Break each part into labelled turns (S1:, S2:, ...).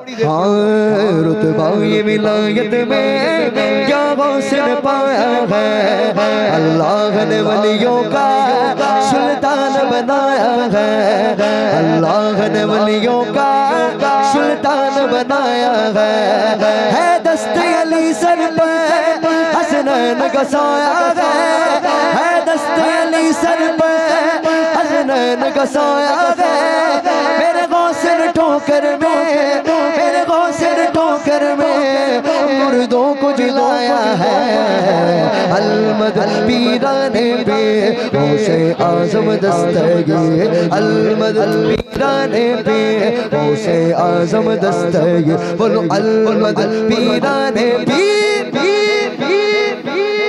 S1: हाँ रुतबा ये विलायत में क्या गौसल पाया है, अल्लाह ने वलियों का सुल्तान बनाया है, अल्लाह ने वलियों का सुल्तान बनाया है दस्ते अली सर पे हसनैन का साया है दस्ते अली सर पे हसनैन का साया है, मेरे गौसल ठोकर में, मेरे गौसल ठोकर में मुर्दों को जिलाया है, अलमद पीराने पे गौसे आज़म दस्तगीर, अलमद पीराने पे गौसे आज़म दस्तगीर, बोलो अलमद पीराने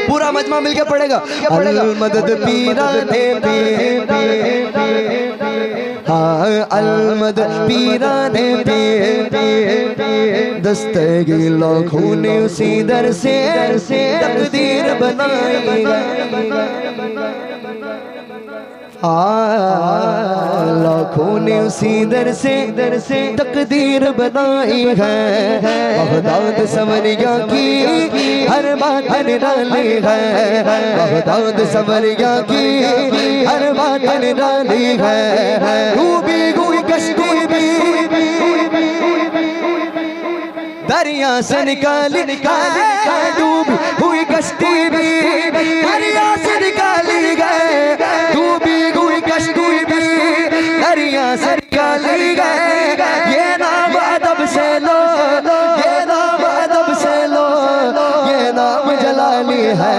S1: पूरा मजमा मिलके पड़ेगा, अलमद पीराने पे हाँ अलमद पीराने पे दस्तगीर लाखों ने उसी दर से तकदीर बनाई, लाखों ने उसी दर से तकदीर बनाई है, बगदाद सवरिया की हर बात निराली है, बगदाद सवरिया की हर बात निराली है, डूबी हुई कश्ती भी दरिया से निकाली डूबी हुई कश्ती भी दरिया से निकाली गए, डूबी हुई कश्ती भी दरिया से निकाली गए, ये नाम अदब से लो, ये नाम अदब से लो, ये नाम जलाली है,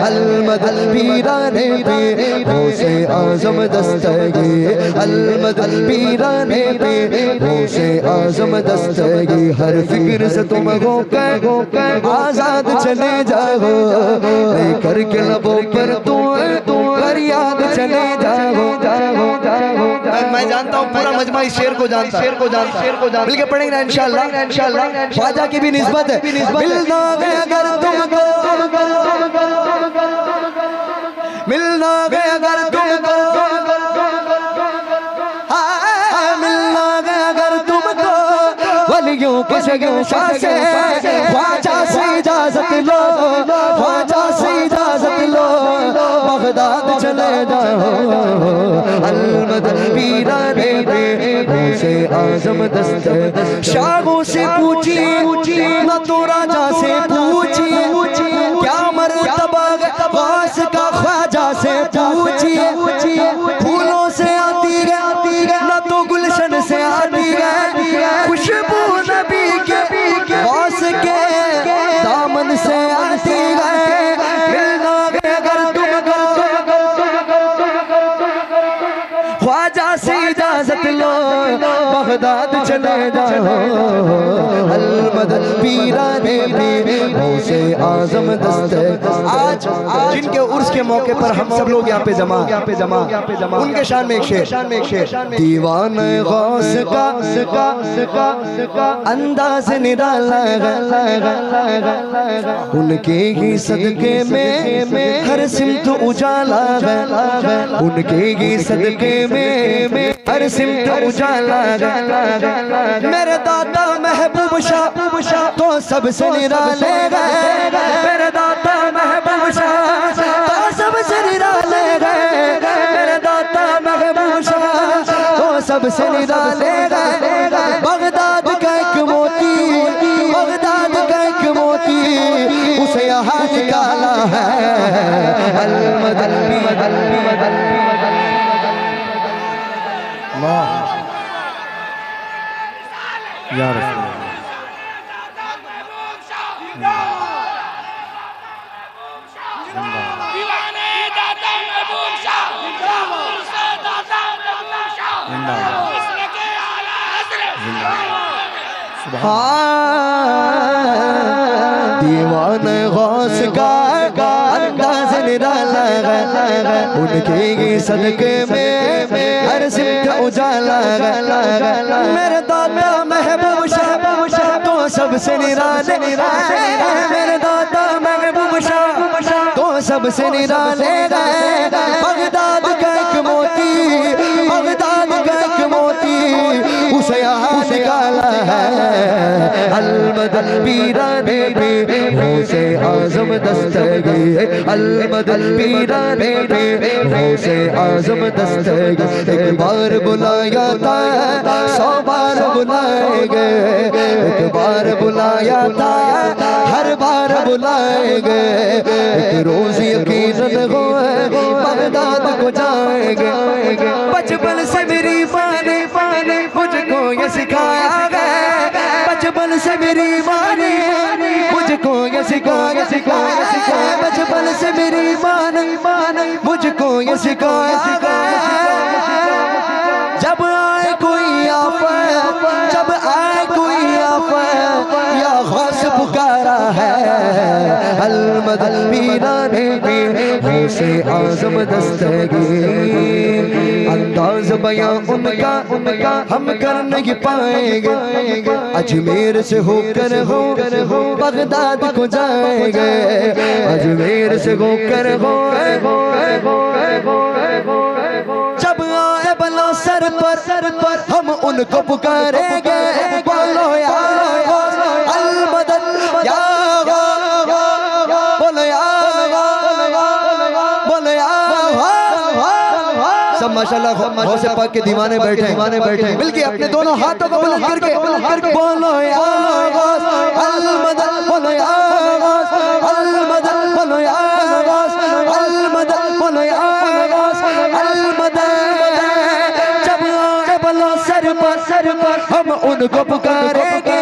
S1: अलमद पीराने पे गौसे आज़म दस्तगीर, अलमद पीराने पे गौसे आज़म दस्तगीर, हर फिक्र से तुम होकर आजाद चले जाओ, लेकर के लबों पर तुम याद चले जाओ। मैं जानता हूँ पूरा मजमा इस शेर को जानता है, मिलके पढ़ेंगे ना इंशाल्लाह, ख्वाजा की भी निस्बत है, मिलना है अगर तुमको, मिलना है अगर तुमको, मिलना है अगर तुमको वलियों के शगुफा से, ख्वाजा से इजाजत लो, ख्वाजा से इजाजत लो, बगदाद चले जाओ, अलमद पीराने पे गौसे आज़म दस्तगीर, शाहों से पूछी न तो राजा से पूछी, क्या मर्तबा गौस का ख्वाजा से पूछी, फूलों से आती है न तो गुलशन से आती है, खुशबू नबी के गौस के दामन से आती है, मिलना अगर तुमको ख्वाजा से इजाजत लो, बगदाद चले जाओ, अलमद पीराने पे गौसे आज़म दस्तगीर। आज जिनके उर्स के मौके पर हम सब लोग यहाँ पे जमा उनके शान में एक शेर, दीवाना गौस का अंदाज निराला, उनके ही सदके में हर सिमत उजाला है, उनके ही सदके में हर सिमत उजाला है, मेरे दादा महबूब शाह तो सबसे निराले गए, मेरे दादा महबूब शाह तो सबसे निराले गए, मेरे दादा महबूब शाह तो सबसे निराले गए, बगदाद का एक मोती, बगदाद का एक मोती उसे यहाँ निकाला है, अलमद या रसूल
S2: दीवाने दाता महबूब शाह, दाता महबूब शाह, इसने के आला हज़रत,
S1: दीवाने गौस का अंदाज निराला है, उनके सदके में हर सिमत उजाला है, मेरे दादा महबूब शाह तो सबसे निराले, मेरे दादा महबूब शाह तो सबसे निराले गए, बगदाद का एक मोती, बगदाद का एक मोती उसे यहाँ निकाला है, अलमदद पीराने पे गौसे आजम दस्तगीर, अलमदद पीराने पे गौसे आजम दस्तगीर। एक बार बुलाया था 100 बार बुलाएंगे, एक बार बुलाया था हर बार बुलाएंगे। एक रोज यकीनन हो बगदाद को जाएंगे। बचपन से मेरी माँ ने मुझको ये सिखाया है, बचपन से मेरी माँ ने मुझको ये सिखाया, बचपन से मेरी माँ ने मुझको ये सिखाया। जब आए कोई आफत, जब आए कोई आफत, या गौस पुकारा है। अलमदद पीराने पे गौसे आजम दस्तगीर। अंदाज बयां उनका हम कर नहीं पाएंगे। अजमेर से होकर बगदाद को जाएंगे, अजमेर से होकर जब आए बला सर पर हम उनको पुकारेंगे। बोलो या अलमदद, या बोलो या, बोलो या। सब माशाल्लाह गौसे पाक के दीवाने बैठे मिलके अपने दोनों हाथों को बुलंद करके बोलो या अलमदद, बोलो या अलमदद, बोलो या अलमदद, बोलो या अलमदद। जब आए बला सर पर हम उनको पुकारेंगे।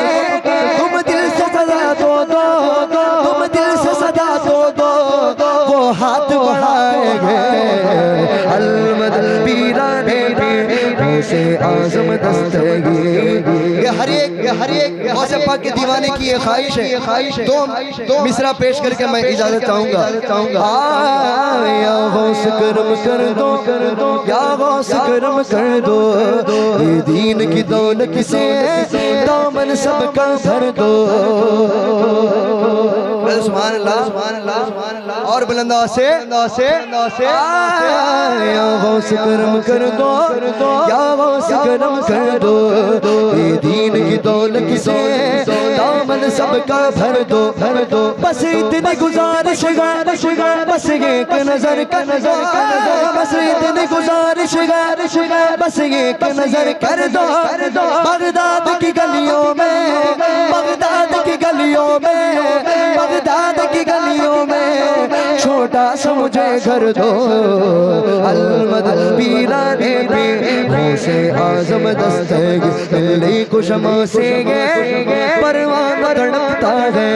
S1: तुम दिल से सदा दो, तुम दिल से सदा दो, वो हाथ बढ़ाएंगे। अलमदद पीराने पे गौसे आजम दस्तगीर। ये हर एक गौसे पाक के दीवाने की ये ख्वाहिश है। दो मिसरा पेश करके मैं इजाजत चाहूंगा। या गौस करम कर दो, या गौस करम कर दो, ये दीन की दौलत से दामन सबका भर दो। सुभान अल्लाह, सुभान अल्लाह, सुभान अल्लाह। और बुलंदा से या गौस करम कर दो, या गौस करम कर दो, ये दीन की दौलत से दामन सबका भर दो। बस इतनी गुजारिश है, बस एक नजर का नजर, बस इतनी गुजारिश है, बस एक नजर कर दो। बगदाद की गलियों में, बगदाद की गलियों में, बगदाद की गलियों में छोटा सा मुझे घर दो। अलमदद पीराने पे गौसे आजम दस्तगीर। को शमा से परवाना तड़पता है,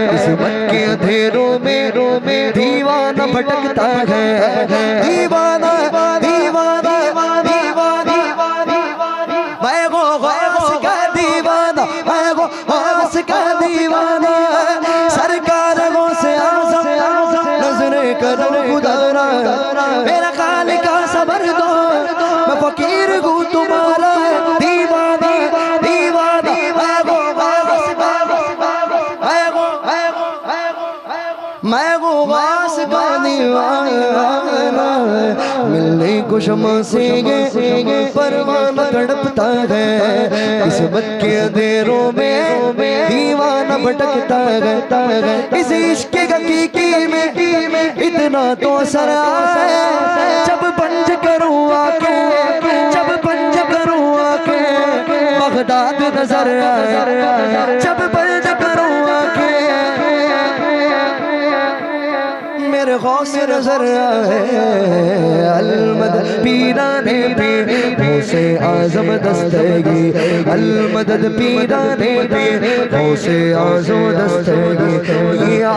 S1: किस्मत के अंधेरों में दीवाना भटकता है। दीवाना दीवाना दीवाना मैं गौस का दीवाना, मैं गौस का दीवाना। सरकार गौसे आज़म नज़रे करम खुदारा, मेरा खालिका सबर दो, मैं फकीर हूँ तुम्हारा। दीवाना दीवाना मैं गौस का दीवाना। मिलने को शमा से परवाना तड़पता है, किस्मत के अंधेरों में दीवाना भटकता है। इस इश्क के हकीकी में इतना तो असर आया, जब पंज करूँ आके, जब पंज करूँ आके बगदाद नजर आया, जब पंज करूँ आके मेरे गौस नजर आए। अलमदद पीराने पे गौसे आजम दस्तगीर, अलमदद पीराने पे गौसे आजम दस्तगीर। या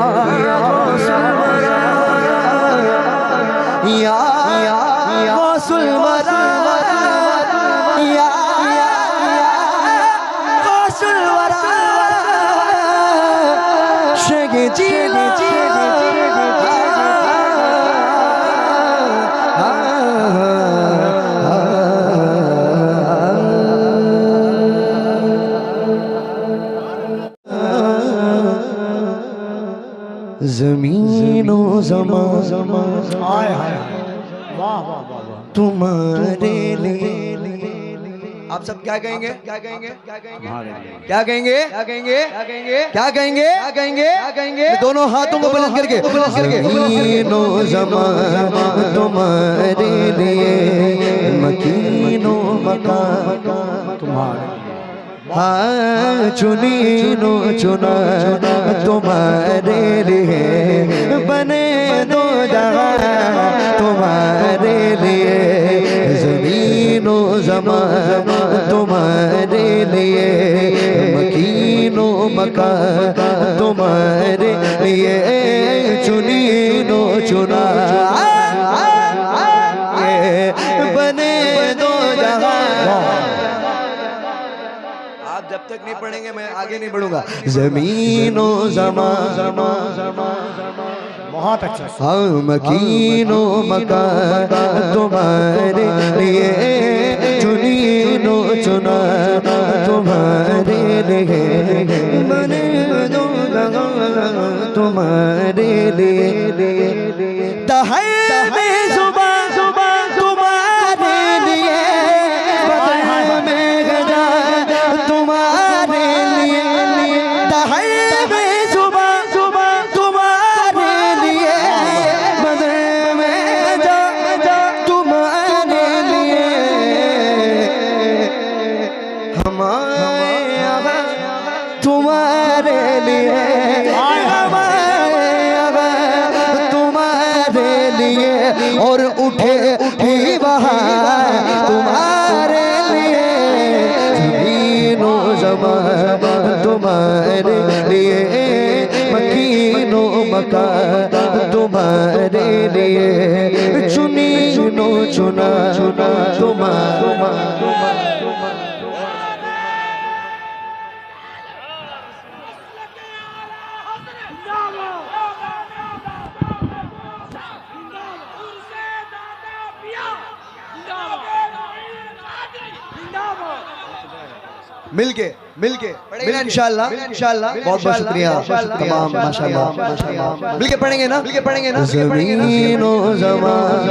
S1: गौसुल वरा, या गौसुल वरा, शगे जी ज़मीनो ज़मा तुम्हारे लिए आप सब क्या कहेंगे? क्या कहेंगे? क्या कहेंगे? क्या कहेंगे? क्या कहेंगे? क्या कहेंगे? क्या कहेंगे? क्या कहेंगे? क्या कहेंगे? दोनों हाथों को बुलंद करके मकीनो ज़मान तुम्हारे लिए, मकीनो मकान तुम्हारे, हाँ चुनीनो चुना तुम्हारे लिए, बने दो जहां तुम्हारे लिए, ज़मीनो ज़मान तुम्हारे लिए, मकीनो मकान तुम्हारे लिए, चुनीनो चुना बने दो जहां। आप जब तक नहीं पढ़ेंगे मैं आगे नहीं बढ़ूंगा। ज़मीनो ज़मान,
S3: बहुत अच्छा।
S1: हाँ मकीनो मकान तुम्हारे लिए, चुनीनो चुना तुम्हारे लिए, बने दो जगह तुम्हारे लिए, तहर में जुबां तुम्हारे लिए, बदन में गजा तुम्हारे लिए, तहर में जुबां तुम्हारे लिए, बदन में गजा तुम्हारे लिए, हमारे यहाँ तुम्हारे लिए, तुम्हारे लिए, और उठे उठी बहार तुम्हारे लिए, ज़मीनो ज़मान तुम्हारे लिए, मकीनो मकान तुम्हारे लिए, चुनीनो चुना तुम्हारे। मिलके पढ़ेंगे इंशाल्लाह। बहुत बहुत शुक्रिया तमाम, माशाल्लाह। मिलके पढ़ेंगे ना? ज़मीनो ज़मान,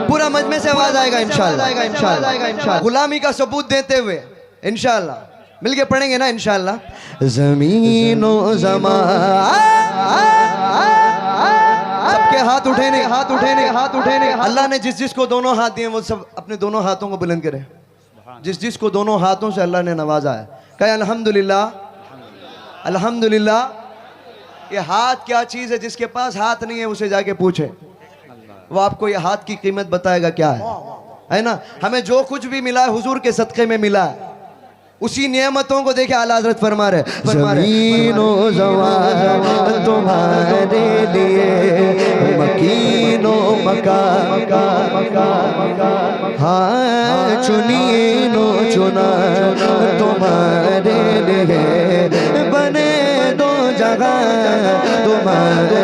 S1: पूरा मजमे से आवाज आएगा इंशाल्लाह, गुलामी का सबूत देते हुए इंशाल्लाह। मिलके पढ़ेंगे ना इंशाल्लाह। ज़मीनो ज़मान, सबके हाथ उठे। अल्लाह ने जिस जिस को दोनों हाथ दिए वो सब अपने दोनों हाथों को बुलंद करें। जिस को दोनों हाथों से अल्लाह ने नवाजा है, कहे अल्हम्दुलिल्लाह, अल्हम्दुलिल्लाह। ये हाथ क्या चीज़ है? जिसके पास हाथ नहीं है उसे जाके पूछे, वो आपको ये हाथ की कीमत बताएगा क्या है ना? हमें जो कुछ भी मिला है हुजूर के सदक़े में मिला है, उसी नियमतों को देखे आला हज़रत फरमा रहे, ज़मीनो ज़मान तुम्हारे लिए, मकीनो मकान, हाँ चुनीनो चुना तुम्हारे लिए, बने दो जगह तुम्हारे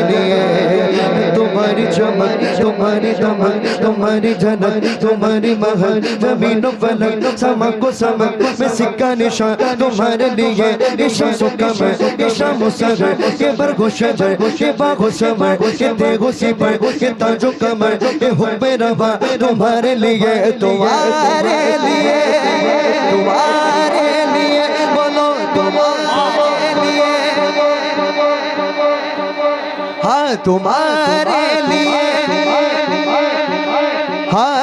S1: लिए, तुम्हारी चमक तुम्हारी दमक तुम्हारी झलक तुम्हारी महक, ज़मीनो फलक समक को समक में सिक्का निशान तुम्हारे लिए, ईशा सुकम ईशा मुसर के बरगो शजर के बागो समर के तेगो सिपर के ताजो कमर के हुब्बे रवा तुम्हारे लिए, तुम्हारे लिए, तुम्हारे लिए, बोलो तुम्हारे लिए, हाँ तुम्हारे लिए, हाँ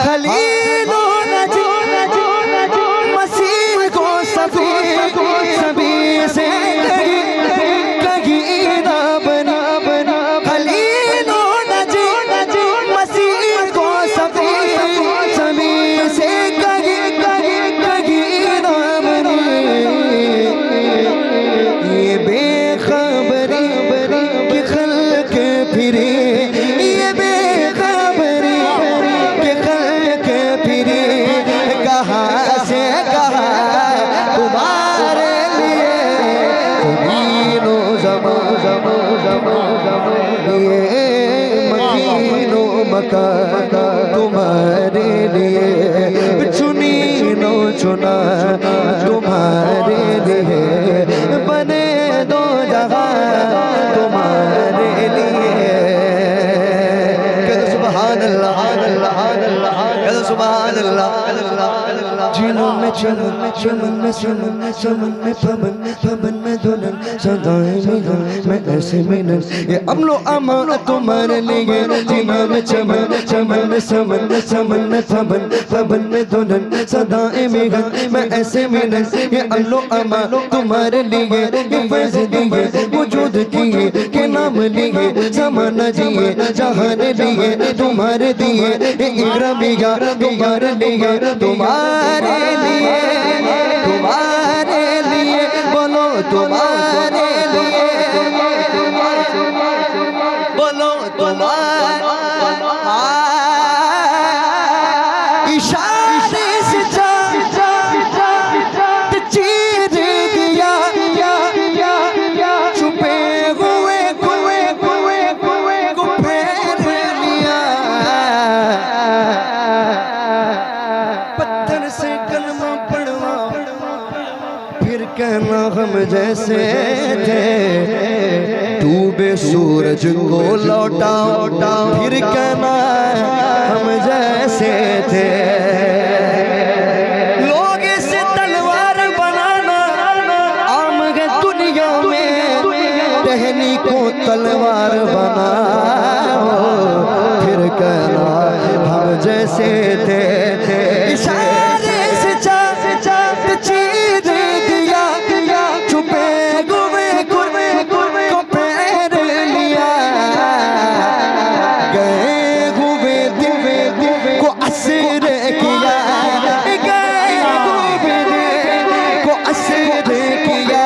S1: खलीलो नजी मसीह को सभी से कहीं ना बना, खलीलो नजी मसीह को सभी से कहीं ना बनी, ये बेखबरी की खल्क फिरी, ये बेखबरी की खल्क फिरी, कहाँ से कहाँ तुम्हारे लिए, ज़मीनो ये मकीनो मकान तुम्हारे लिए, चुनीनो चुना तुम्हारे लिए, बने दो जगह तुम्हारे लिए। कहते सुभान अल्लाह, कहते सुभान चमन चमन चमन चमन पवन पवन में दुल्हन सदाएं मिलन मैं ऐसे मिलन ये अमलो अमा तुम्हारे लिए जीना में चमन चमन समन समन पवन पवन में दुल्हन सदाएं मिलन मैं ऐसे मिलन ये अमलो अमा तुम्हारे लिए ये फैज़ दिए वजूद किए के नाम लिए ज़माना जिए जहान लिए तुम्हारे दिए ये इकराम बिगा तुम्हारे लिए तुम्हारे लिए तुम्हारे लिए बोलो तुम्हारे लिए बोलो तुम्हारे इशारे से चीर दिया छुपे हुए कुएं को फेर लिया पत्थर से कलमा पढ़वा फिर कहना हम जैसे थे डूबे सूरज को लौटा फिर कहना हम जैसे थे लोग इसे तलवार बनाना आम है दुनिया में टहनी को तलवार बनाओ फिर कहना हम जैसे थे इशारे से चीर दिया छुपे गुए को फेर लिया गए हुए दिल को असर किया गए हुए को असर किया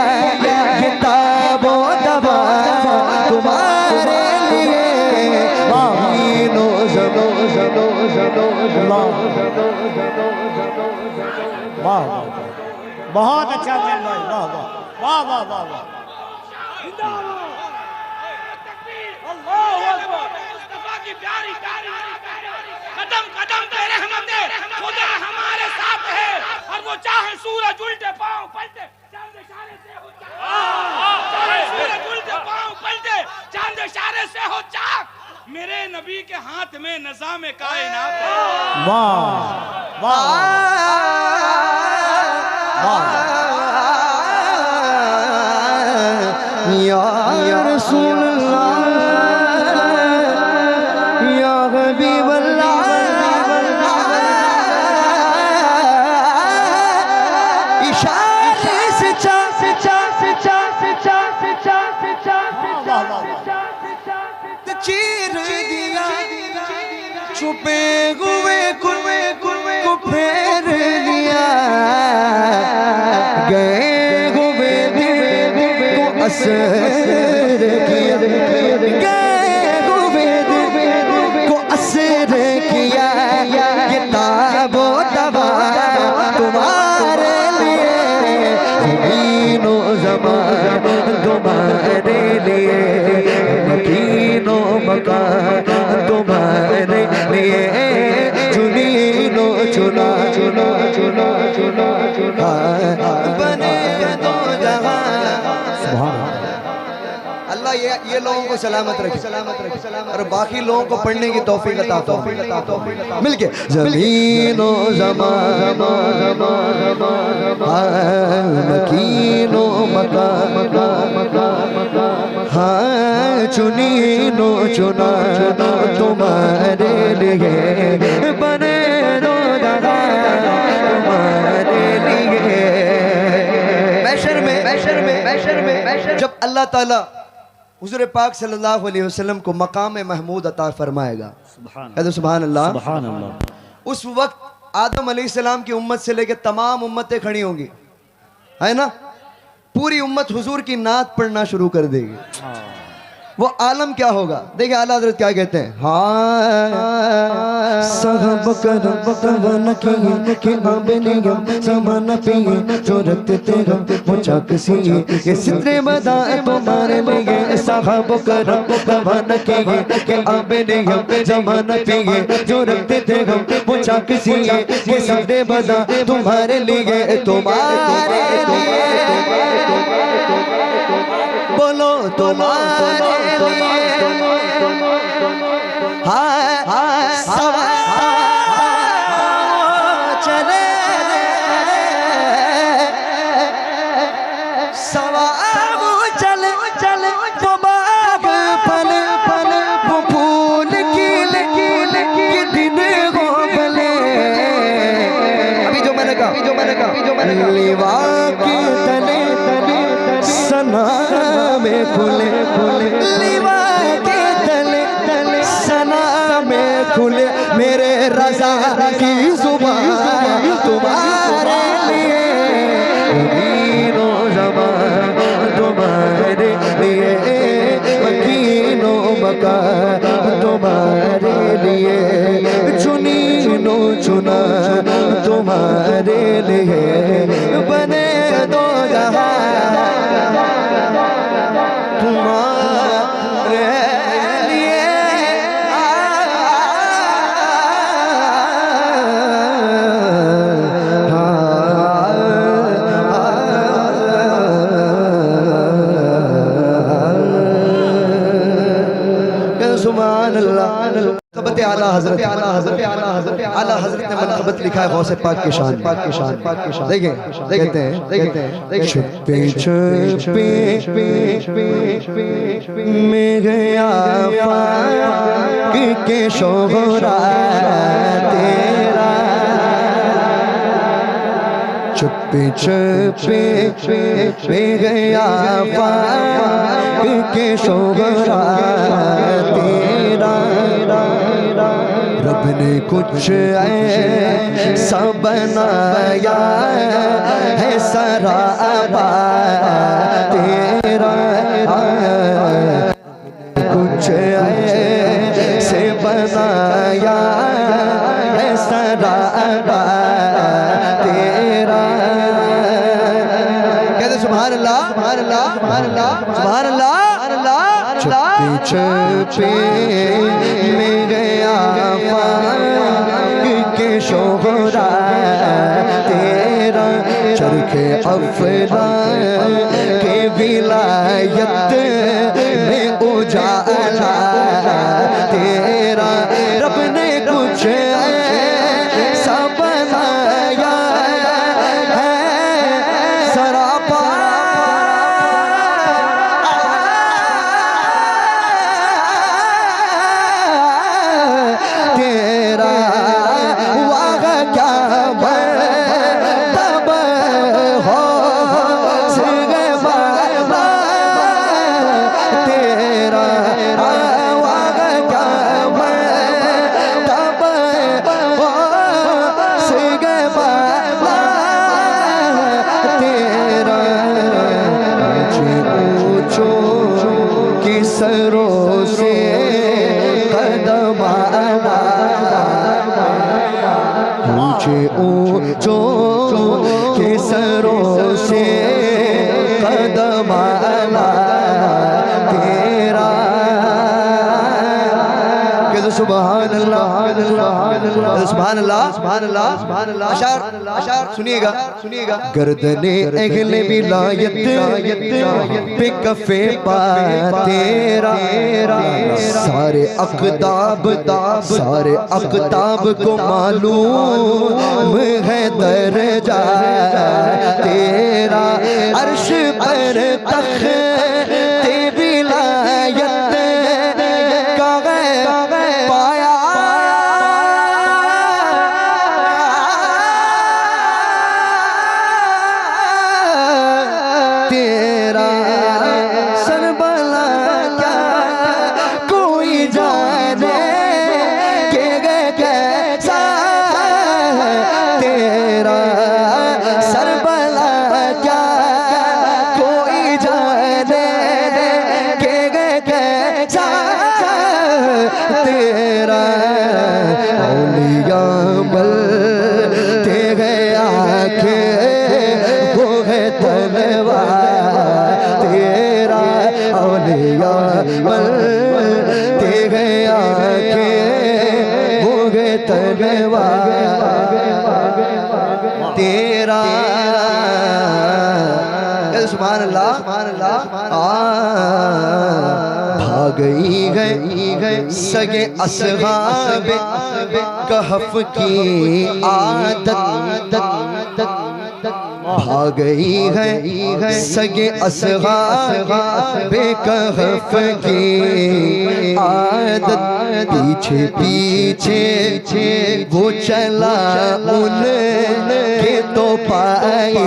S1: ये ताबो दबा तुम्हारे लिए माहीनो जनो
S3: वाह बहुत अच्छा भाई वाह वाह वाह वाह वाह
S2: मुस्तफा की प्यारी कदम कदम पे रहमते खुदा हमारे साथ है और वो चाहे सूरज उल्टे पांव पलटे चांद इशारे से हो चाहे सूरज उल्टे पांव पलटे चांद इशारे से हो चाक मेरे नबी के हाथ में निज़ाम कायनात है
S3: वाह वाह
S1: या रसूल अल्लाह या हबीब अल्लाह इशारे से चीर दिया छुपे हुए को फेर लिया गए हुए दिल को असर किया गए हुए दिल को असर किया ये ताबो दबा तुम्हारे लिए ज़मीनो ज़मान तुम्हारे लिए मकीनो मकान तुम्हारे लिए चुनीनो चुना बने दो जहां अल्लाह ये लोगों को सलामत रखे और बाकी लोगों को पढ़ने की तौफीक अता मिलके ज़मीनो ज़मान मकीनो मकान हाँ चुनीनो चुना तुम्हारे लिए बने दो तुम्हारे लिए मैशर में जब अल्लाह ताला हुज़ूर पाक सल्लल्लाहु अलैहि वसल्लम को मकाम महमूद अता फरमाएगा सुभान अल्लाह उस वक्त आदम अलैहिस्सलाम की उम्मत से लेकर तमाम उम्मतें खड़ी होंगी है ना पूरी उम्मत हुजूर की नात पढ़ना शुरू कर देगी वो आलम क्या होगा देखिए आला हज़रत क्या कहते हैं हाँ साहब करम के आबनियम समान पिए जो रखते थे हम वो चकसिए ये सितरे बदा तुम्हारे लिए साहब करम के आबनियम समान पिए जो रखते थे हम वो चकसिए ये सितरे बदा तुम्हारे लिए तुम्हारे लिए बोलो तुम्हारे चले लिवा के तले सना में खुले लिवा के तले सना में खुले मेरे रज़ा की ज़ुबान तुम्हारे लिए मकीनो ज़बान तुम्हारे लिए मकीनो मकान तुम्हारे लिए चुनीनो चुना तुम्हारे लिए बने दो जहां तुम्हारे लिए सुभान अल्लाह मनक़बत आला हज़रत आला हज़रत ने मनक़बत लिखा है गौसे पाक के शान देखें कहते हैं छुपे छुपे में गया फाक़ के शोहरा तेरा छुपे छुपे में गया फाक़ के शोहरा तेरा रब ने कुछ ऐसा बनाया है सरापा तेरा कुछ ऐसे बनाया है सरापा तेरा कहते सुभान अल्लाह सुभान अल्लाह सुभान अल्लाह सुभान अल्लाह छुपे छुपे में गया फाक़ के शोहरा तेरा चरखे अफ़ला के विलायत में उजाला तेरा रब ने कुछ ऐसा बनाया है सरापा तेरा वाह क्या तब हो सिगे बाबा तेरा वाह क्या तब हो सिगे बाबा तेरा ऊंचो की सरों से कदम आना ऊंचे ऊंचों के सरों से कदम आना तेरा कहते सुभान अल्लाह सुभान अल्लाह सुभान अल्लाह सुभान अल्लाह अशार सुनिएगा गर्दने अगले विलायत पे कफे पा तेरा सारे अक़ताब को मालूम है दर्जा तेरा अर्श पर तख़्ते विलायत का पाया तेरा सरबला क्या कोई जाने के कैसा तेरा सरबला क्या कोई जाने के कैसा तेरा औलिया बलते गया के वो है तलवार तेरा औलिया बलते गया के वो है तलवार तेरा सुभान अल्लाह भाग गई सगे असहाब कहफ की आदत भाग गई सगे असहाब कहफ की आदत पीछे पीछे वो चला उनके तो पाए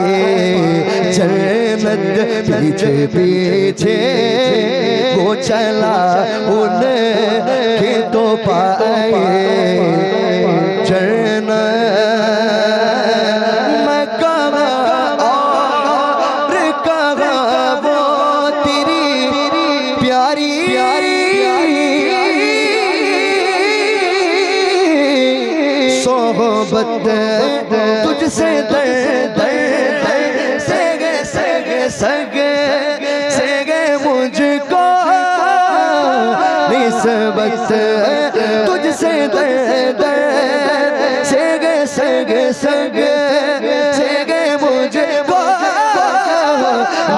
S1: जन्नत। पीछे पीछे वो चला उनके तो पाए जन्नत। तुझसे सगे मुझको निस्बत तुझसे सगे मुझको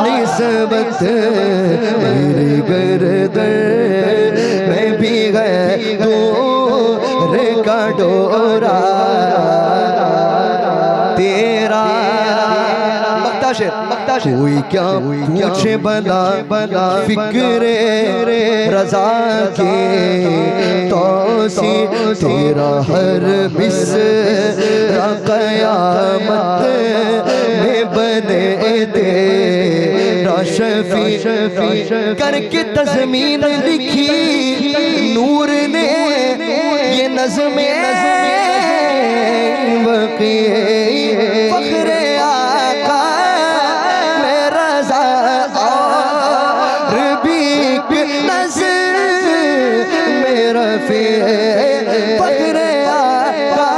S1: निस्बत। मेरे गर्दन में भी गए दूर का डोरा तेरा। कोई क्या पूछे बना फिक्रे रजा के तौसी तेरा हर बिस्रा क़यामत में बने तेरा शफी। करके तज़मीन लिखी नूर ने ये नज़्में फख्रे आका मेरा ज़ार भी नज़्म मेरा फख्रे आका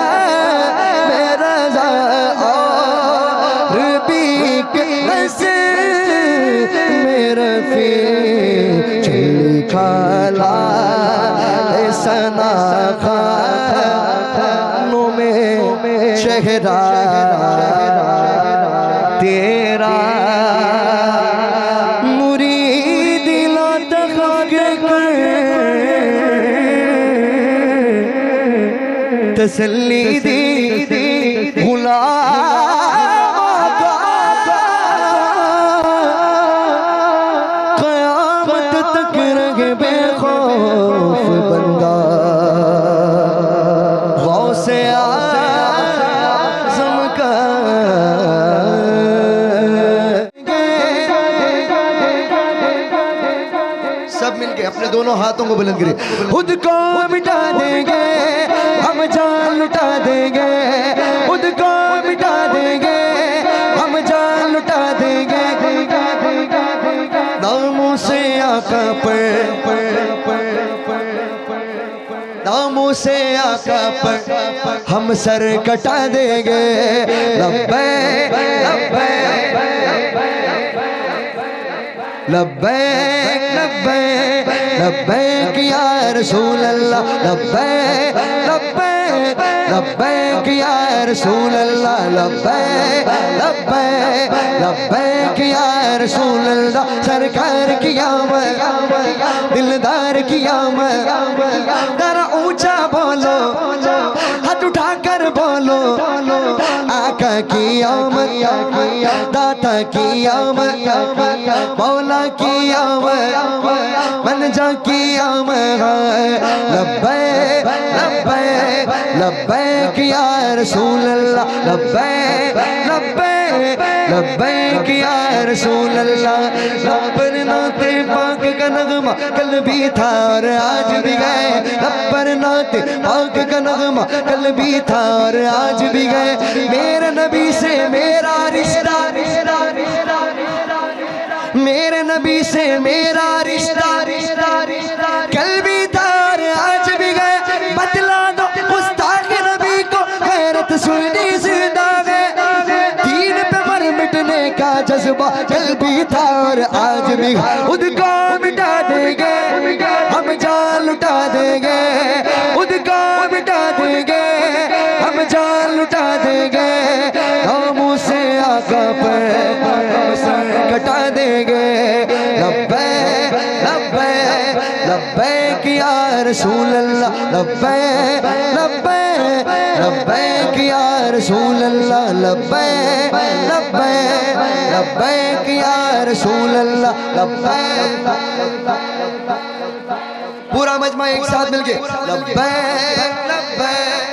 S1: मेरा ज़ार भी नज़्म मेरा चल खाला सना खानों में चेहरा तेरा। मुरीद ला तसल्ली दी गुलाम क़यामत तक रहे बेखौफ बंदा। गौसे आज़म का सब मिलके अपने दोनों हाथों को बुलंद करिए। खुद को मिटा देंगे हम जान लुटा देंगे। खुद को मिटा देंगे हम जान लुटा देंगे। नामों से आका पर नामों से आका पर हम सर कटा देंगे। लब्बैक लब्बैक लब्बैक लब्बैक लब्बैक या रसूल अल्लाह। लब्बैक लब्बैक लब्बैक या रसूल अल्लाह। लब्बैक लब्बैक लब्बैक या रसूल अल्लाह। सरकार की आमद दिलदार की आमद जरा ऊंचा बोलो हाथ उठाकर बोलो। आका की आमद दाता की आमद मौला की आमद मनजा की आमद। लब्बैक लब्बैक लब्बैक या रसूल अल्लाह। लब्बैक लब्बैक लब्बैक या रसूल अल्लाह। लब्बर नाते पाक का नगमा कल भी था और आज भी गए। लब्बर नाते पाक का नगमा कल भी था और आज भी गए। मेरे नबी से मेरा रिश्ता मेरे नबी से मेरा रिश्ता कल भी था और आज भी गए। बतला दो गुस्ताख नबी को गैरत सुनी जिंदा है। दीन पे मर मिटने का जज्बा कल भी था और आज भी। खुद को मिटा देंगे हम जान लुटा देंगे। खुद को मिटा देंगे हम जान लुटा देंगे। नामों से आका पर हम सर कटा देंगे। लब्बैक लब्बैक लब्बैक या रसूल अल्लाह। लब्बैक लब्बैक लब्बैक या रसूल अल्लाह। लब्बैक लब्बैक लब्बैक या रसूल अल्लाह। लब्बैक पूरा मजमा एक साथ मिलके लब्बैक लब्बैक।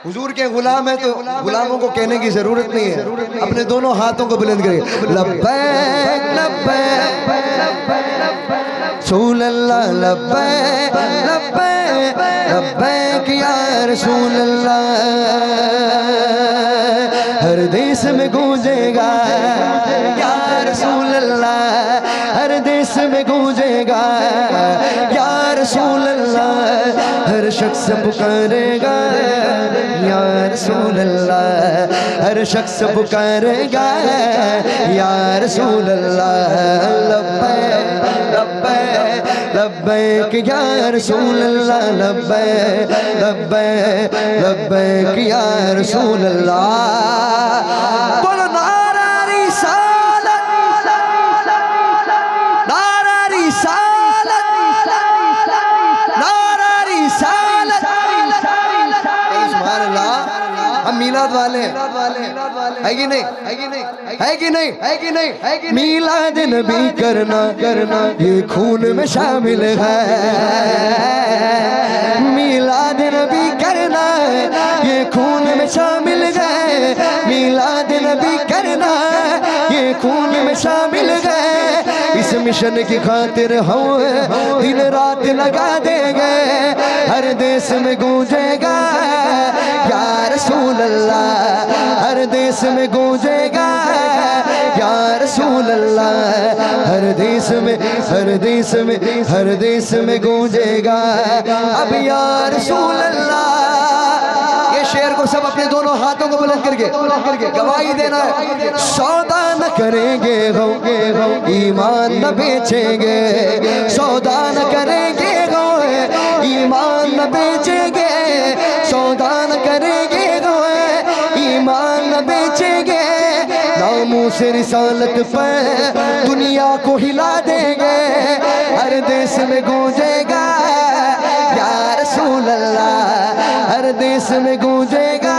S1: हुजूर के गुलाम है तो गुलामों को कहने की जरूरत नहीं है, अपने दोनों हाथों को बुलंद करिए लब्बैक लब्बैक रसूल अल्लाह लब्बैक लब्बैक लब्बैक या रसूल अल्लाह। हर देश में गूंजेगा या रसूल अल्लाह, हर देश में गूंजेगा या रसूल अल्लाह। हर शख्स पुकारेगा या रसूल अल्लाह, हर शख्स पुकारेगा या रसूल अल्लाह। लब्बैक लब्बैक लब्बैक या रसूल अल्लाह, लब्बैक लब्बैक लब्बैक या रसूल अल्लाह। बोलो नारा रिसालत, नारा रिसालत, नारा रिसालत। सुभान अल्लाह। हम मीलाद वाले हैं, है कि नहीं, है कि नहीं, है कि नहीं, है कि नहीं, है कि मीलाद नबी करना करना ये खून में शामिल है। मीलाद नबी करना ये खून में शामिल है। मीलाद नबी करना ये खून में शामिल है। इस मिशन की खातिर हम दिन रात लगा देंगे। हर देश में गूंजेगा या रसूल अल्लाह, हर देश में गूंजेगा या रसूल अल्लाह। हर देश में, हर देश में, हर देश में गूंजेगा अब या रसूल अल्लाह। ये शेर को सब अपने दोनों हाथों को बुलंद करके गवाही देना है। सौदा न करेंगे हम ईमान न बेचेंगे, सौदा न करेंगे हम ईमान न बेचेंगे, सौदा न करेंगे हम ईमान न बेचेंगे। नामों से रिसालत पे दुनिया को हिला देंगे। हर देश में गूंजेगा या रसूल अल्लाह, हर देश में गूंजेगा,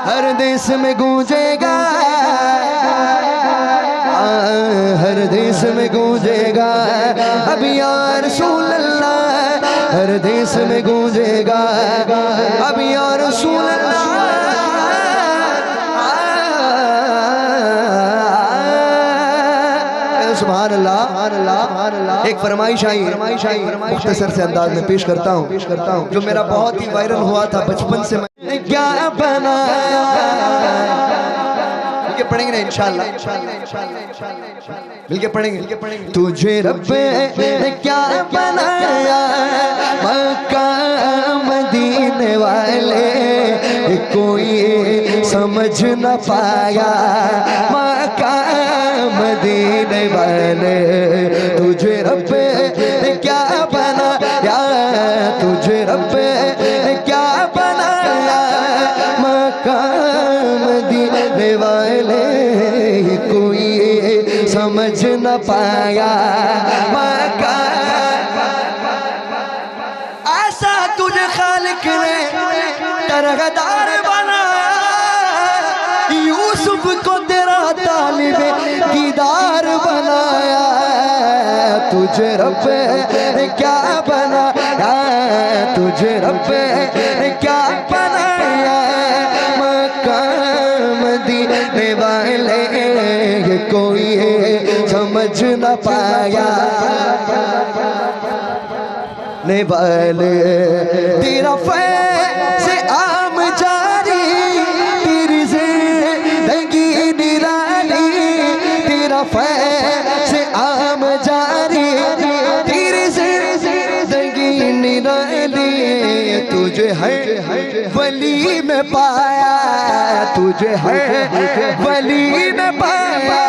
S1: हर देश में गूंजेगा, हर देश में गूंजेगा अब या रसूल अल्लाह। हर देश में गूंजेगा अब या रसूल अल्लाह। सुभान अल्लाह। एक फरमाइश आई मुख्तसर से अंदाज में पेश करता हूँ जो मेरा बहुत ही वायरल हुआ था बचपन से। मैं क्या बनाया मिलके पढ़ेंगे ना इंशाल्लाह, मिलके पढ़ेंगे। तुझे रब ने क्या बनाया मक्का मदीने वाले, कोई समझ न पाया मक्का मदीने वाले। तुझे रब ने क्या बनाया, तुझे रब ने क्या बनाया मक्का मदीने वाले, कोई समझ न पाया मक्का। ऐसा तुझे खालिक ने तरगदार बनाया, यूसुफ को तेरा तालिबे दीदार बनाया। तुझे रब ने क्या बनाया, तुझे रब ने क्या बनाया मक्का मदीने वाले, कोई समझ न पाया ने वाले। तेरा फैज़ आम जारी, तेरी ज़िंदगी निराली, तेरा फैज़ आम जारी, तेरी ज़िंदगी निराली। तुझे है वली में पाया, तुझे है वली में पाया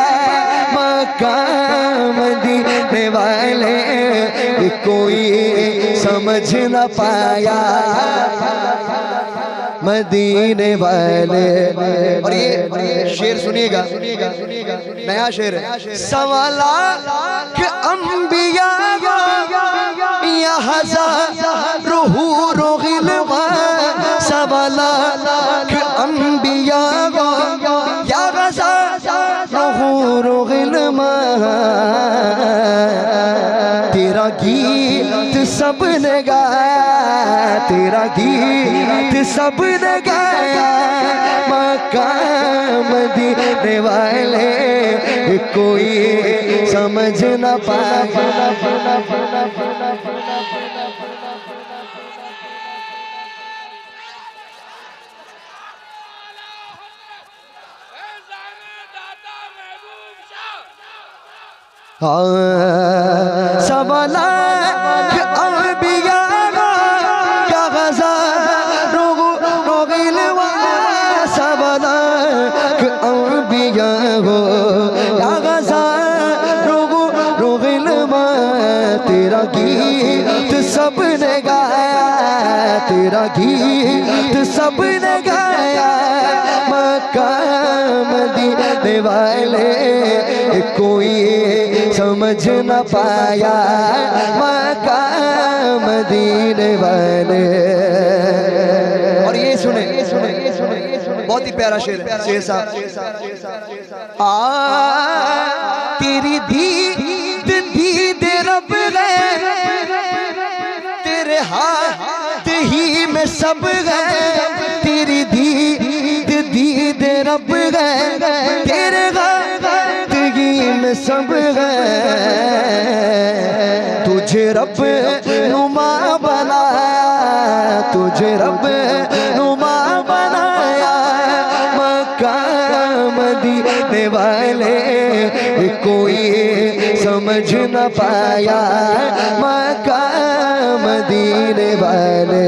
S1: मक्का मदीने वाले, कोई समझ न पाया मदीने वाले। और ये शेर सुनिएगा, नया शेर है। सवालात अंबिया या हज़ारों हूरो गिलवा, सवालात अंबिया या हज़ारों हूरो गिल्मा तेरा गीत सबने गाया, तेरा गीत सबने गाया। मकाम मदीने वाले कोई समझ न पाया। सबला अंबिया का गज़ा रोगिलवा, सबला अंबिया हो या गज़ा रोगिलवा। तेरा गीत सबने गाया, तेरा गीत सबने गाया। मकाम मदीने वाले कोई समझ न पाया। मकाम मदीने वाले। और ये सुने, बहुत ही प्यारा शेर है शेर साहब। तेरी दीद दीद रब है, तेरे हाथ ही में सब है। तेरी दीद दीद रब है, तेरे हाथ ही में सब है। तुझे रब नुमा बनाया, तुझे रब नुमा बनाया। मकाम मदीने वाले कोई समझ न पाया। मकाम मदीने वाले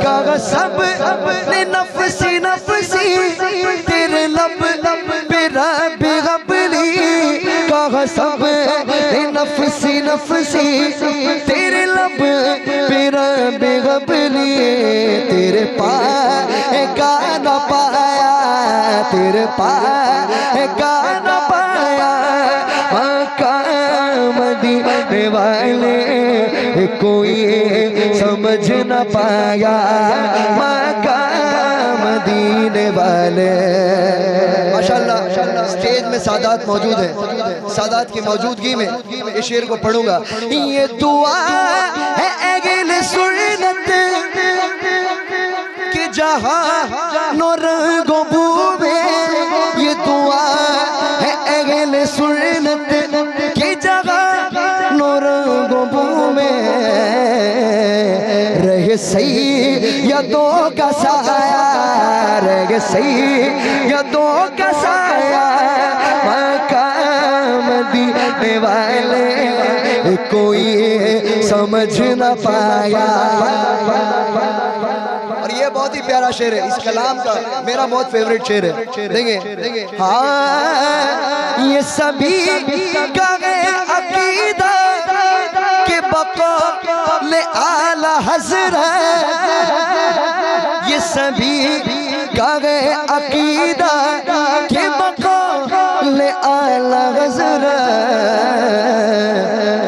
S1: का सब अपने नफसी नफसी तेरे लब पे रब गबली। का सब नफसी नफसी तेरे लब पे रब गबली। तेरे पाए गाना पाया, तेरे पाए गाना पाया। मकाम मदीने वाले कोई समझ न पाया। मकाम मदीने वाले। माशाअल्लाह स्टेज में सादात मौजूद है। सादात की मौजूदगी में इस शेर को पढ़ूंगा। ये दुआ है अगले सुन्नत कि जहां नूर गो में। ये दुआ है अगले सुन्नत कि जहां नूर गो में। रहे सही या दो का साया, रहे सही या दो का साया। मकाम मदीने वाले कोई समझ न पाया। और ये बहुत ही प्यारा शेर है, इस कलाम का मेरा बहुत फेवरेट शेर है। देंगे हाँ ये सभी का अकीदा के बक़ौल आला हज़रत। ये सभी का अकीदा के बक़ौल आला हज़रत।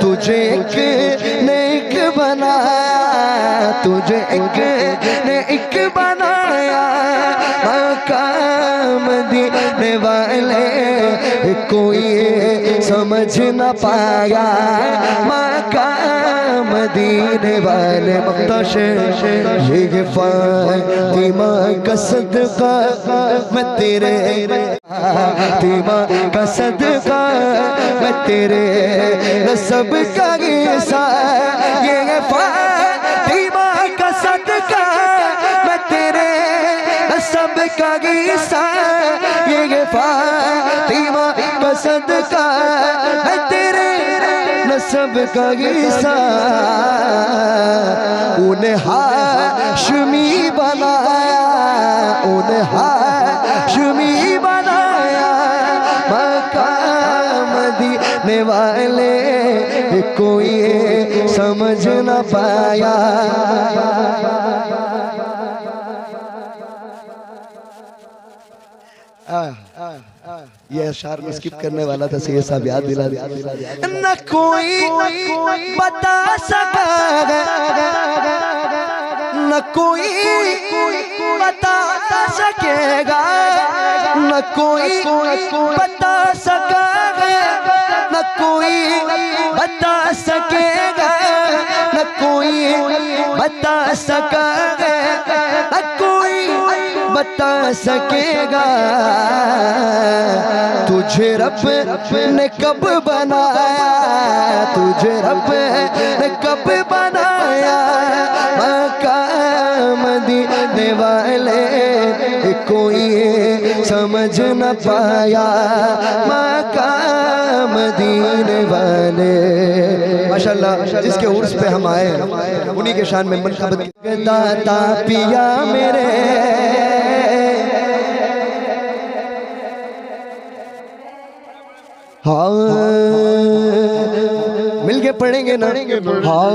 S1: तुझे एक नेक बनाया, तुझे एक नेक बनाया। मकाम मदीने वाले कोई समझ न पाया। मकाम मदीने वाले मख्ताशे ये फातिमा का सदका मैं तेरे, फातिमा का सदका मैं तेरे नसब का गिसा। ये फातिमा का सदका मैं तेरे नसब का गिसा। ये फातिमा का सदका मैं तेरे नसब का गिसा। उन्हें हाशमी बनाया, उन्हें हाशमी बनाया। मकाम मदीने वाले कोई समझ न पाया। ये अशार में स्किप करने वाला था, सैयद साहब याद दिला दिया। न कोई बता सका न कोई बता सकेगा, न कोई बता सकेगा, न कोई बता सकेगा, न कोई बता सकेगा, न कोई बता सकेगा तुझे रब ने कब बनाया, तुझे रब ने कब बनाया। मकाम मदीने वाले कोई समझ न पाया, मकाम मदीने वाले। माशाल्लाह, जिसके उर्स पे हम आए उन्हीं के शान में मनक़बत दाता पिया मेरे। हाँ मिलके पढ़ेंगे ना। हाँ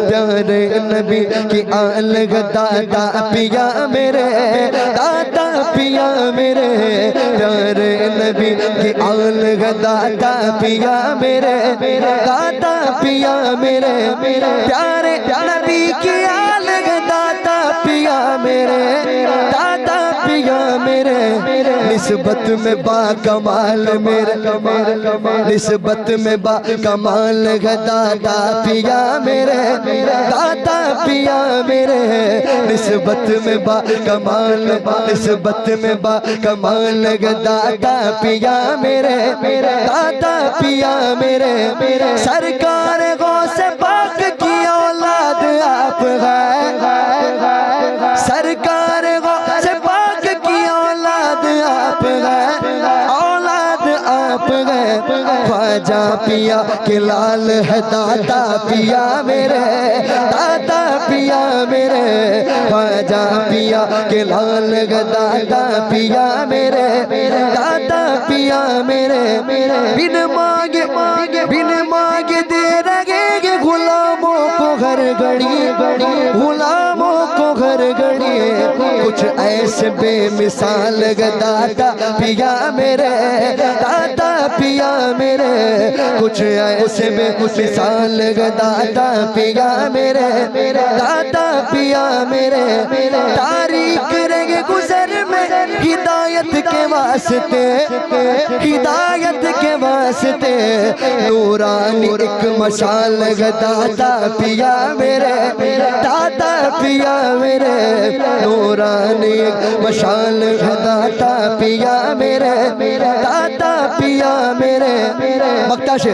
S1: प्यारे नबी की अलग दादा पिया मेरे, दादा पिया मेरे, प्यारे नबी की अलग दादा पिया मेरे, दादा पिया मेरे, प्यारे नबी की अलग दादा पिया मेरे, दादा पिया मेरे, निस्बत में बा कमाल मेरे, निस्बत में बा कमाल दादा पिया मेरे, दादा पिया मेरे, निस्बत में बा कमाल, निस्बत में बा कमाल दादा पिया मेरे, दादा पिया मेरे, सरकार गौसे पाक की औलाद आप है, सरकार गौसे पाक की औलाद आप है, औलाद आप है। ख्वाजा पिया के लाल है दादा पिया मेरे, दादा पिया मेरे, ख्वाजा पिया के लाल है दादा पिया मेरे, दादा पिया मेरे, बिन मांगे बिन मांगे दे रहे गुलामों को घर घड़ी, गुलामों को घर घड़ी। कुछ ऐसे बेमिसाल दादा पिया मेरे, दादा पिया मेरे, कुछ ऐसे बेमिसाल दादा पिया मेरे, दादा पिया मेरे, तारीख रहेंगे गुजर में हिदायत के वास्ते, हिदायत के वास्ते, नूरानी एक मशाल दादा पिया मेरे, दादा पिया मेरे, नूरानी एक मशाल दादा पिया मेरे, दादा पिया मेरे। मक्ताशे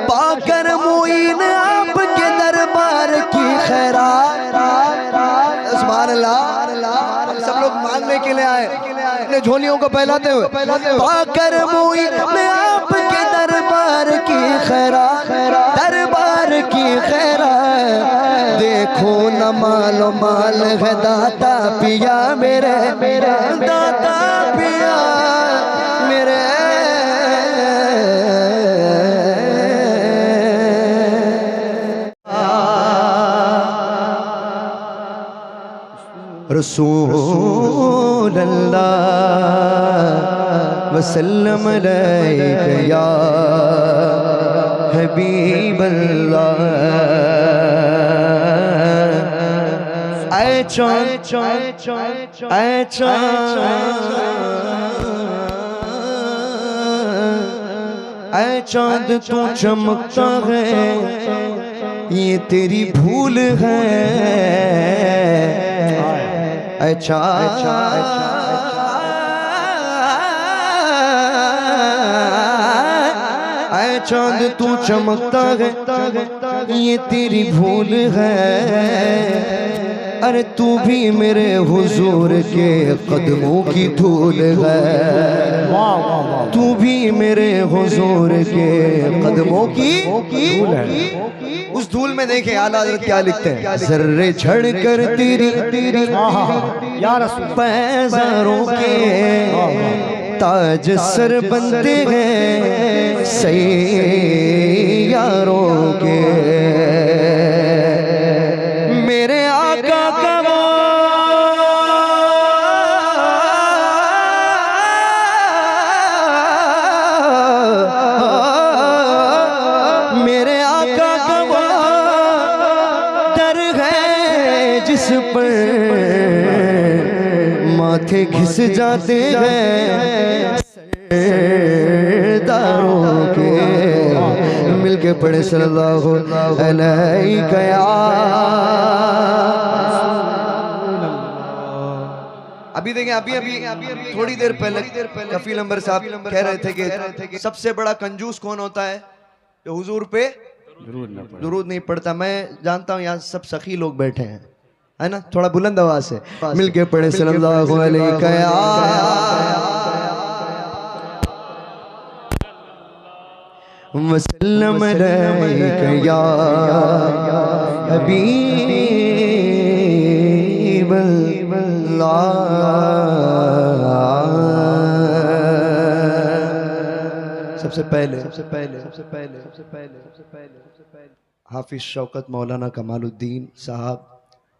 S1: पाकर मुईन आपके दरबार की खैरात, सुभान अल्लाह। सब लोग मांगने के लिए आए, अपने झोलियों को फैलाते हुए, पाकर मुईन आपके दरबार की खैरात, दरबार की खैरात, देखो न मालो माल है दाता पिया मेरे, दाता पिया मेरे। रसूल अल्लाह वसल्लम अलैका या हबीब अल्लाह। ऐ चाँद ऐ चाँद ऐ चाँद तू चमकता है, ये तेरी भूल है। अच्छा ऐ चाँद तू चमकता है, ये तेरी भूल है। अरे तू भी मेरे हुजूर के कदमों की धूल है, तू भी मेरे हुजूर के कदमों की धूल है। उस धूल में देखे आला हज़रत क्या लिखते हैं, जर्रे झड़ कर तेरी पैज़ारों के ताज सर बनते हैं सैयारों के। मेरे आका का मेरे आका का दर जिस पर माथे घिस जाते हैं सरदारों के। मिलके पढ़े सल्लल्लाहु अलैहि अभी देखें, अभी थोड़ी देर पहले कफील अंबर साहब कह रहे थे कि सबसे बड़ा कंजूस कौन होता है जो हुजूर पे दुरूद नहीं पढ़ता। मैं जानता हूँ यहाँ सब सखी लोग बैठे हैं, है ना, थोड़ा बुलंद आवाज से मिलके पढ़े सल्लल्लाहु अलैहि वसल्लम या हबीबल्लाह। सबसे पहले हाफिज शौकत मौलाना कमालुद्दीन साहब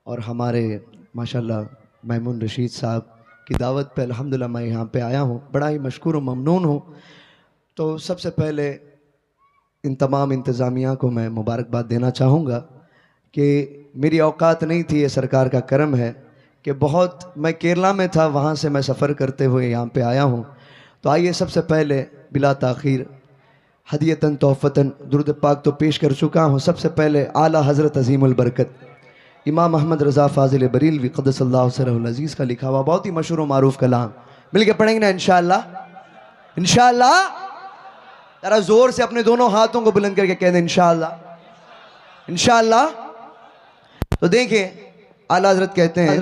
S1: और हमारे माशाल्लाह मैमून रशीद साहब की दावत पे अल्हम्दुलिल्लाह मैं यहाँ पे आया हूँ, बड़ा ही मशकूर व ममनून हूँ। तो सबसे पहले इन तमाम इंतज़ामिया को मैं मुबारकबाद देना चाहूँगा कि मेरी औकात नहीं थी, ये सरकार का करम है कि बहुत, मैं केरला में था, वहाँ से मैं सफ़र करते हुए यहाँ पे आया हूँ। तो आइए सबसे पहले बिला ताख़ीर हदियतन तोहफ़तन दुरूद पाक तो पेश कर चुका हूँ। सबसे पहले आला हज़रत अज़ीमुल बरकत इमाम अहमद रज़ा फ़ाज़िल बरीलवी क़द्दसल्लाहु सिर्रहुल अज़ीज़ का लिखा हुआ बहुत ही मशहूर और मारूफ़ कलाम मिल के पढ़ेंगे ना इंशाअल्लाह। इंशाअल्लाह जरा ज़ोर से अपने दोनों हाथों को बुलंद करके कह दें इंशाअल्लाह, इंशाअल्लाह। तो देखिए आला हज़रत कहते हैं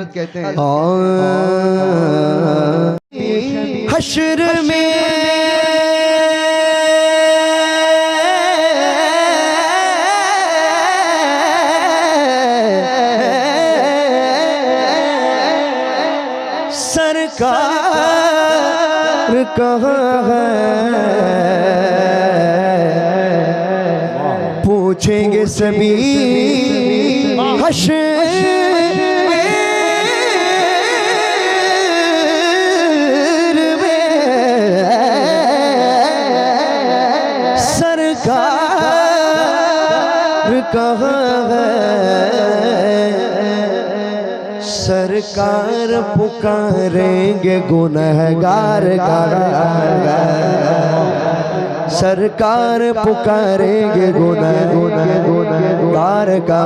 S1: हश्र में सरकार कहाँ है, पूछेंगे सभी हश्र में सरकार कहाँ है। सरकार पुकारेंगे गुनहगार का, सरकार पुकारेंगे गुनहगार का।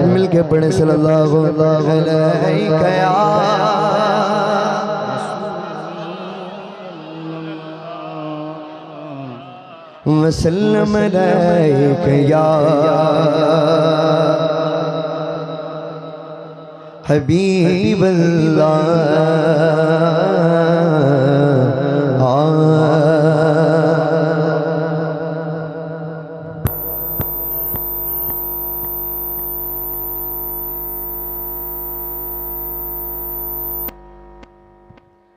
S1: मिलके पढ़े सल्लल्लाहु अलैहि वसल्लम या हबीबल्लाह।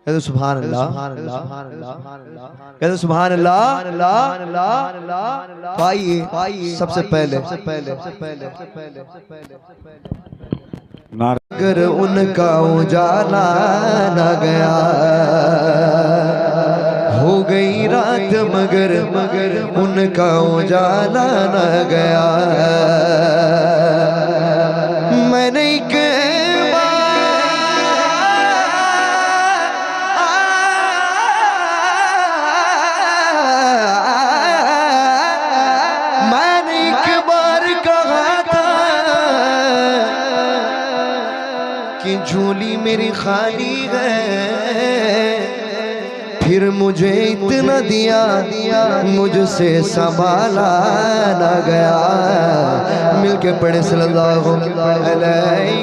S1: कहते सुभान अल्लाह, कहते सुभान अल्लाह। आइए सबसे पहले अगर उनका उजाला न गया, हो गई रात मगर उनका उजाला न गया। मैंने एक बार कहा था कि झोली मेरी खाली है, फिर मुझे इतना दिया मुझसे संभाला न गया। मिलके पढ़े सल्लल्लाहु अलैहि